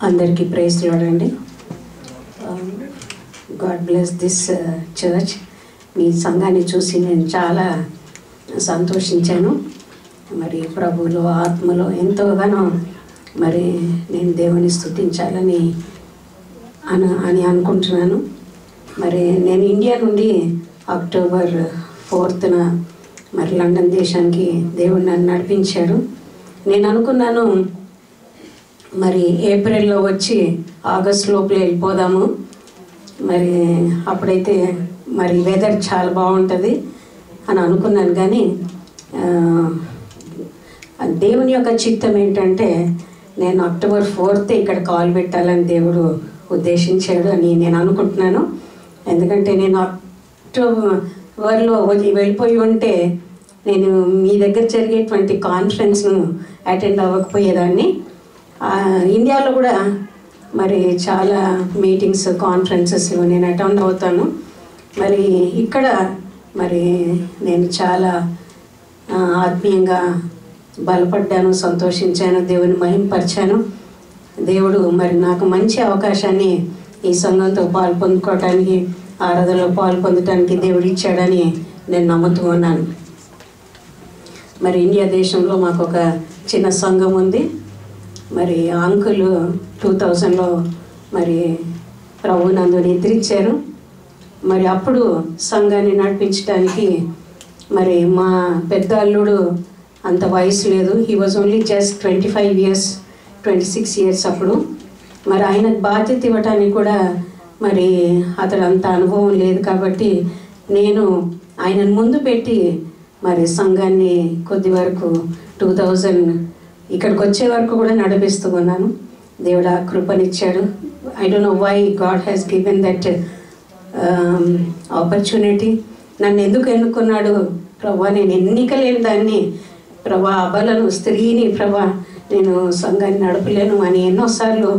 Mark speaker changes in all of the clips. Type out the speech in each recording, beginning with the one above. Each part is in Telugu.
Speaker 1: అందరికీ ప్రైజ్ లార్డ్ అండి. God bless this church. మీ సంఘాన్ని చూసి నేను చాలా సంతోషించాను. మరి ప్రభువులో ఆత్మలో ఎంతోగానో మరి నేను దేవుని స్తుతించాలని అనుకుంటున్నాను. మరి నేను ఇండియా నుండి అక్టోబర్ 4న మరి లండన్ దేశానికి దేవుడు నన్ను నడిపించాడు. నేను అనుకున్నాను మరి ఏప్రిల్లో వచ్చి ఆగస్ట్ లోపల వెళ్ళిపోదాము, మరి అప్పుడైతే మరి వెదర్ చాలా బాగుంటుంది అని అనుకున్నాను. కానీ దేవుని యొక్క చిత్తం ఏంటంటే నేను అక్టోబర్ 4th ఇక్కడ కాల్ పెట్టాలని దేవుడు ఉద్దేశించాడు అని నేను అనుకుంటున్నాను. ఎందుకంటే నేను అక్టోబర్లో వెళ్ళిపోయి ఉంటే నేను మీ దగ్గర జరిగేటువంటి కాన్ఫరెన్స్ను అటెండ్ అవ్వకపోయేదాన్ని. ఇండియాలో కూడా మరి చాలా మీటింగ్స్ కాన్ఫరెన్సెస్లో నేను అటెండ్ అవుతాను. మరి ఇక్కడ మరి నేను చాలా ఆత్మీయంగా బలపడ్డాను, సంతోషించాను, దేవుని మహింపరిచాను. దేవుడు మరి నాకు మంచి అవకాశాన్ని ఈ సంఘంతో పాల్పొందుకోవడానికి, ఆరాధనలో పాల్పొందడానికి దేవుడు ఇచ్చాడని నేను నమ్ముతూ ఉన్నాను. మరి ఇండియా దేశంలో మాకు ఒక చిన్న సంఘం ఉంది. మరి అంకుల్ 2000లో మరి ప్రభునందు నిద్రించారు. మరి అప్పుడు సంఘాన్ని నడిపించడానికి మరి మా పెద్ద అల్లుడు అంత వయసు లేదు. He was only just 25 years 26 years అప్పుడు. మరి ఆయనకు బాధ్యత ఇవ్వటానికి కూడా మరి అతడు అంత అనుభవం లేదు. కాబట్టి నేను ఆయనను ముందు పెట్టి మరి సంఘాన్ని కొద్ది వరకు 2000 ఇక్కడికి వచ్చే వరకు కూడా నడిపిస్తూ ఉన్నాను. దేవుడు ఆ కృపనిచ్చాడు. I don't know why God has given that opportunity. నన్ను ఎందుకు ఎన్నుకున్నాడు ప్రభా? నేను ఎన్నిక లేని దాన్ని ప్రభా, అబలను స్త్రీని ప్రభా, నేను సంఘాన్ని నడపలేను అని ఎన్నోసార్లు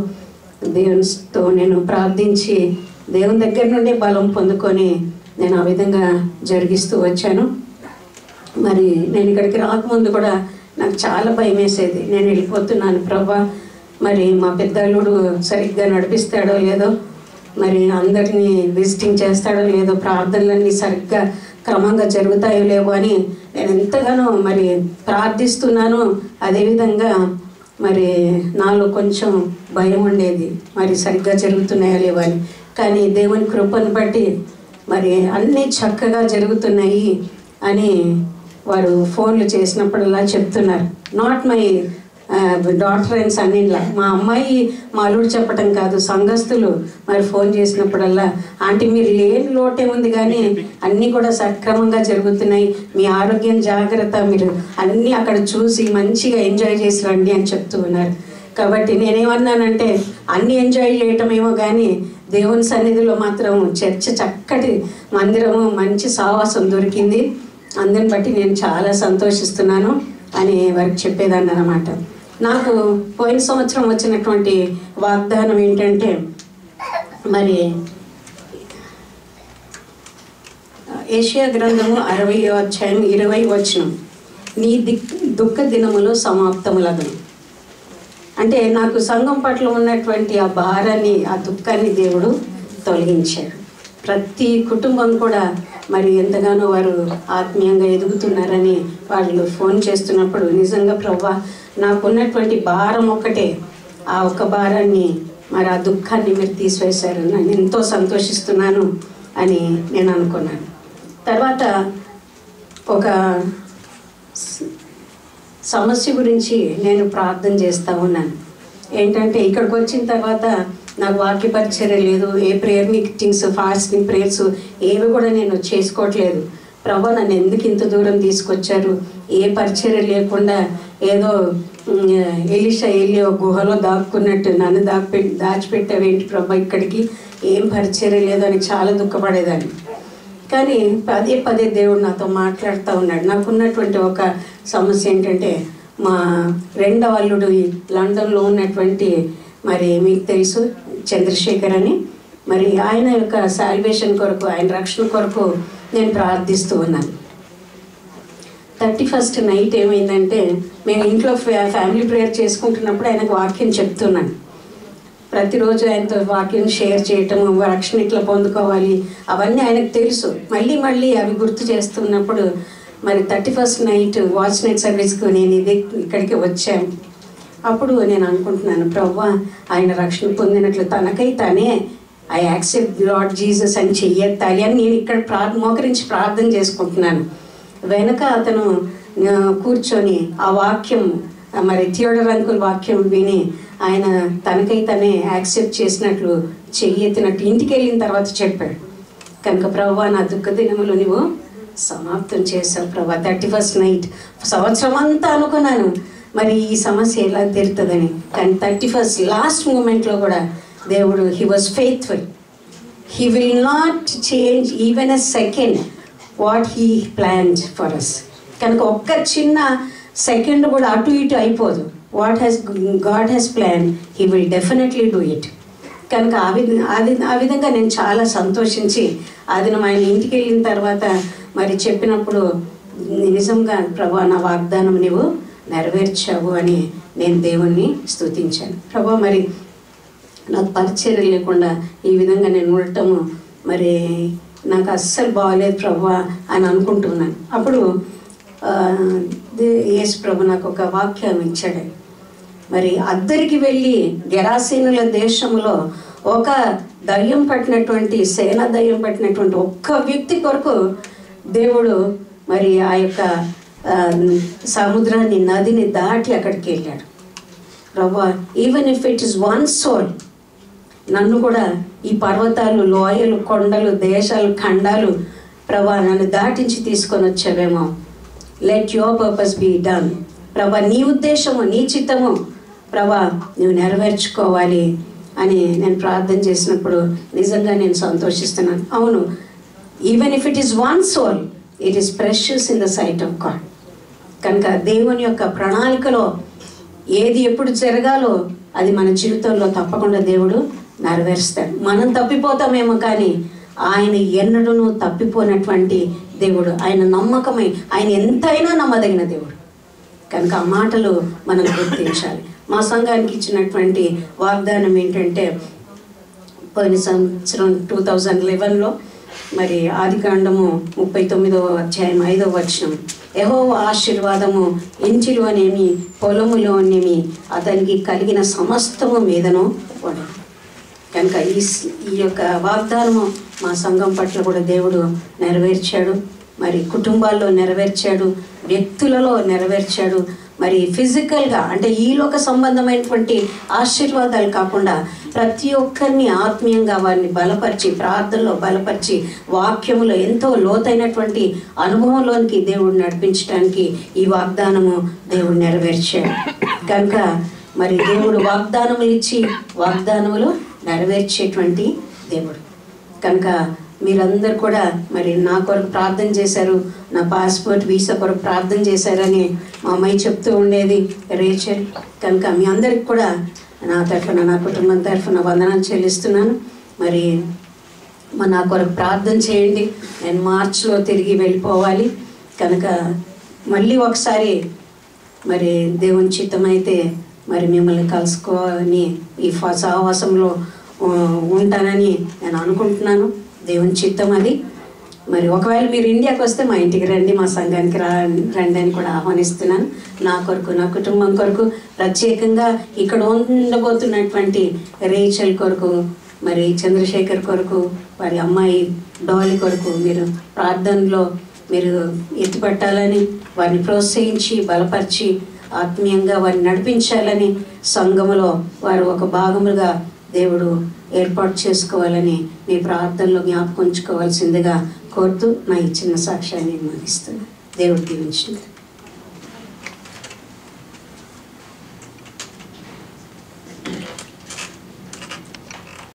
Speaker 1: దేవునితో నేను ప్రార్థించి దేవుని దగ్గర నుండి బలం పొందుకొని నేను ఆ విధంగా జరిగిస్తూ వచ్చాను. మరి నేను ఇక్కడికి రాకముందు కూడా నాకు చాలా భయం వేసేది. నేను వెళ్ళిపోతున్నాను ప్రభా, మరి మా పెద్దలుడు సరిగ్గా నడిపిస్తాడో లేదో, మరి అందరినీ విజిటింగ్ చేస్తాడో లేదో, ప్రార్థనలన్నీ సరిగ్గా క్రమంగా జరుగుతాయో లేవో అని నేను ఎంతగానో మరి ప్రార్థిస్తున్నాను. అదేవిధంగా మరి నాలో కొంచెం భయం ఉండేది, మరి సరిగ్గా జరుగుతున్నాయో లేవో అని. కానీ దేవుని కృపను బట్టి మరి అన్నీ చక్కగా జరుగుతున్నాయి అని వారు ఫోన్లు చేసినప్పుడల్లా చెప్తున్నారు. Not my daughter and son in law, మా అమ్మాయి మా అల్లుడు చెప్పటం కాదు, సంఘస్థులు మరి ఫోన్ చేసినప్పుడల్లా ఆంటీ మీరు లేని లోటే ఉంది కానీ అన్నీ కూడా సక్రమంగా జరుగుతున్నాయి, మీ ఆరోగ్యం జాగ్రత్త, మీరు అన్నీ అక్కడ చూసి మంచిగా ఎంజాయ్ చేసి రండి అని చెప్తూ ఉన్నారు. కాబట్టి నేనేమన్నానంటే అన్నీ ఎంజాయ్ చేయటమేమో కానీ దేవుని సన్నిధిలో మాత్రం చర్చ చక్కటి మందిరము, మంచి సావాసం దొరికింది. అందరిని బట్టి నేను చాలా సంతోషిస్తున్నాను అని వారికి చెప్పేదాన్ని అన్నమాట. నాకు పోయిన సంవత్సరం వచ్చినటువంటి వాగ్దానం ఏంటంటే మరి యెషయా గ్రంథము 60వ అధ్యాయం 20వ వచనం, నీ దుఃఖ దినములు సమాప్తములగును. అంటే నాకు సంఘం పట్ల ఉన్నటువంటి ఆ భారాన్ని, ఆ దుఃఖాన్ని దేవుడు తొలగించాడు. ప్రతి కుటుంబం కూడా మరి ఎంతగానో వారు ఆత్మీయంగా ఎదుగుతున్నారని వాళ్ళు ఫోన్ చేస్తున్నప్పుడు నిజంగా ప్రభా నాకున్నటువంటి భారం ఒక్కటే, ఆ ఒక్క భారాన్ని మరి ఆ దుఃఖాన్ని మీరు తీసివేశారు, నేను ఎంతో సంతోషిస్తున్నాను అని నేను అనుకున్నాను. తర్వాత ఒక సమస్య గురించి నేను ప్రార్థన చేస్తూ ఉన్నాను. ఏంటంటే ఇక్కడికి వచ్చిన తర్వాత నాకు వాక్య పరిచర్య లేదు, a prayer meetings, fasting prayers ఏవి కూడా నేను చేసుకోవట్లేదు. ప్రభా నన్ను ఎందుకు ఇంత దూరం తీసుకొచ్చారు? ఏ పరిచర్య లేకుండా ఏదో ఎలీషా ఎలియా గుహలో దాక్కున్నట్టు నన్ను దాచిపెట్టావేంటి ప్రభా ఇక్కడికి, ఏం పరిచర్య లేదు అని చాలా దుఃఖపడేదాన్ని. కానీ పదే పదే దేవుడు నాతో మాట్లాడుతూ ఉన్నాడు. నాకున్నటువంటి ఒక సమస్య ఏంటంటే మా రెండవ అల్లుడు లండన్లో ఉన్నటువంటి మరి మీకు తెలుసు చంద్రశేఖర్ అని, మరి ఆయన యొక్క సాల్వేషన్ కొరకు, ఆయన రక్షణ కొరకు నేను ప్రార్థిస్తూ ఉన్నాను. 31st నైట్ ఏమైందంటే మేము ఇంట్లో ఫ్యామిలీ ప్రేయర్ చేసుకుంటున్నప్పుడు ఆయనకు వాక్యం చెప్తున్నాను. ప్రతిరోజు ఆయనతో వాక్యం షేర్ చేయటము, రక్షణ ఇట్లా పొందుకోవాలి, అవన్నీ ఆయనకు తెలుసు. మళ్ళీ మళ్ళీ అవి గుర్తు చేస్తున్నప్పుడు మరి 31st నైట్ వాచ్ నైట్ సర్వీస్కు నేను ఇక్కడికి వచ్చాను. అప్పుడు నేను అనుకుంటున్నాను, ప్రభువా ఆయన రక్షణ పొందినట్లు తనకై తనే ఐ యాక్సెప్ట్ లార్డ్ జీసస్ అని చెయ్యెత్తాలి అని నేను ఇక్కడ మోకరించి ప్రార్థన చేసుకుంటున్నాను. వెనక అతను కూర్చొని ఆ వాక్యం, మరి థియోడర్ అంకుల్ వాక్యం విని ఆయన తనకై తనే యాక్సెప్ట్ చేసినట్లు చెయ్యెత్తినట్టు ఇంటికి వెళ్ళిన తర్వాత చెప్పాడు. కనుక ప్రభువా నా దుఃఖ దినములు నువ్వు సమాప్తం చేసావు ప్రభా. 31st నైట్ సంవత్సరం అంతా అనుకున్నాను మరి ఈ సమస్య ఎలా తీరుతుందని, కానీ 31st లాస్ట్ మూమెంట్లో కూడా దేవుడు he was faithful. He will not change even a second what he planned for us. కనుక ఒక్క చిన్న సెకండ్ కూడా అటు ఇటు అయిపోదు. What has God has plan he will definitely do it. కనుక ఆ విధంగా నేను చాలా సంతోషించి అది ఆయన ఇంటికి వెళ్ళిన తర్వాత మరి చెప్పినప్పుడు నిజంగా ప్రభా నా వాగ్దానం నువ్వు నెరవేర్చావు అని నేను దేవుణ్ణి స్తుతించాను. ప్రభా మరి నాకు పరిచయం లేకుండా ఈ విధంగా నేను ఉండటము మరి నాకు అస్సలు బాగలేదు ప్రభా అని అనుకుంటున్నాను. అప్పుడు యేసు ప్రభు నాకు ఒక వాక్యం ఇచ్చాడు. మరి అద్దరికి వెళ్ళి గెరాసీనుల దేశంలో ఒక దయ్యం పట్టినటువంటి సేన దయ్యం పట్టినటువంటి ఒక్క వ్యక్తి కొరకు దేవుడు మరి ఆ యొక్క సముద్రాన్ని నదిని దాటి అక్కడికి వెళ్ళాడు. ప్రభా even if it is one soul, నన్ను కూడా ఈ పర్వతాలు, లోయలు, కొండలు, దేశాలు, ఖండాలు ప్రభా నన్ను దాటించి తీసుకొని వచ్చావేమో. Let your purpose be done ప్రభా. నీ ఉద్దేశము, నీ చిత్తము ప్రభా నువ్వు నెరవేర్చుకోవాలి అని నేను ప్రార్థన చేసినప్పుడు నిజంగా నేను సంతోషిస్తున్నాను. అవును, even if it is one soul, it is precious in the sight of God. కనుక దేవుని యొక్క ప్రణాళికలో ఏది ఎప్పుడు జరగాలో అది మన జీవితంలో తప్పకుండా దేవుడు నెరవేరుస్తాడు. మనం తప్పిపోతామేమో కానీ ఆయన ఎన్నడూ తప్పిపోయినటువంటి దేవుడు. ఆయన నమ్మకమై, ఆయన ఎంతైనా నమ్మదగిన దేవుడు. కనుక ఆ మాటలు మనం గుర్తించాలి. మా సంఘానికి ఇచ్చినటువంటి వాగ్దానం ఏంటంటే పోయిన సంవత్సరం 2011లో మరి ఆదికాండము 39వ అధ్యాయం 5వ వచనం, యెహోవా ఆశీర్వాదము ఇంటిలోనేమి పొలములోనేమి అతనికి కలిగిన సమస్తము మీదను పడు. కనుక ఈ యొక్క వాగ్దానము మా సంఘం పట్ల కూడా దేవుడు నెరవేర్చాడు. మరి కుటుంబాల్లో నెరవేర్చాడు, వ్యక్తులలో నెరవేర్చాడు. మరి ఫిజికల్గా అంటే ఈలోక సంబంధమైనటువంటి ఆశీర్వాదాలు కాకుండా ప్రతి ఒక్కరిని ఆత్మీయంగా వారిని బలపరిచి, ప్రార్థనలో బలపరిచి, వాక్యములో ఎంతో లోతైనటువంటి అనుభవంలోనికి దేవుడు నడిపించడానికి ఈ వాగ్దానము దేవుడు నెరవేర్చాడు. కనుక మరి దేవుడు వాగ్దానములు ఇచ్చి వాగ్దానములు నెరవేర్చేటువంటి దేవుడు. కనుక మీరందరూ కూడా మరి నా కొరకు ప్రార్థన చేశారు, నా పాస్పోర్ట్ వీసా కొరకు ప్రార్థన చేశారని మా అమ్మాయి చెప్తూ ఉండేది రేచల్. కనుక మీ అందరికి కూడా నా తరఫున, నా కుటుంబం తరఫున వందనాలు చెల్లిస్తున్నాను. మరి నా కొరకు ప్రార్థన చేయండి. నేను మార్చిలో తిరిగి వెళ్ళిపోవాలి. కనుక మళ్ళీ ఒకసారి మరి దేవుని చిత్తమైతే మరి మిమ్మల్ని కలుసుకోవాలని ఈ సహవాసంలో ఉంటానని నేను అనుకుంటున్నాను. దేవుని చిత్తం అది. మరి ఒకవేళ మీరు ఇండియాకి వస్తే మా ఇంటికి రండి, మా సంఘానికి రండి అని కూడా ఆహ్వానిస్తున్నాను. నా కొరకు, నా కుటుంబం కొరకు, ప్రత్యేకంగా ఇక్కడ ఉండబోతున్నటువంటి రేచల్ కొరకు, మరి చంద్రశేఖర్ కొరకు, వారి అమ్మాయి డాలి కొరకు మీరు ప్రార్థనలో మీరు ఎత్తుపట్టాలని, వారిని ప్రోత్సహించి బలపరిచి ఆత్మీయంగా వారిని నడిపించాలని, సంఘములో వారు ఒక భాగముగా దేవుడు ఏర్పాటు చేసుకోవాలని మీ ప్రార్థనలో జ్ఞాపకం ఉంచుకోవాల్సిందిగా కోరుతూ నా ఈ చిన్న సాక్ష్యాన్ని ముగిస్తున్నాను. దేవుడు దీవించండి.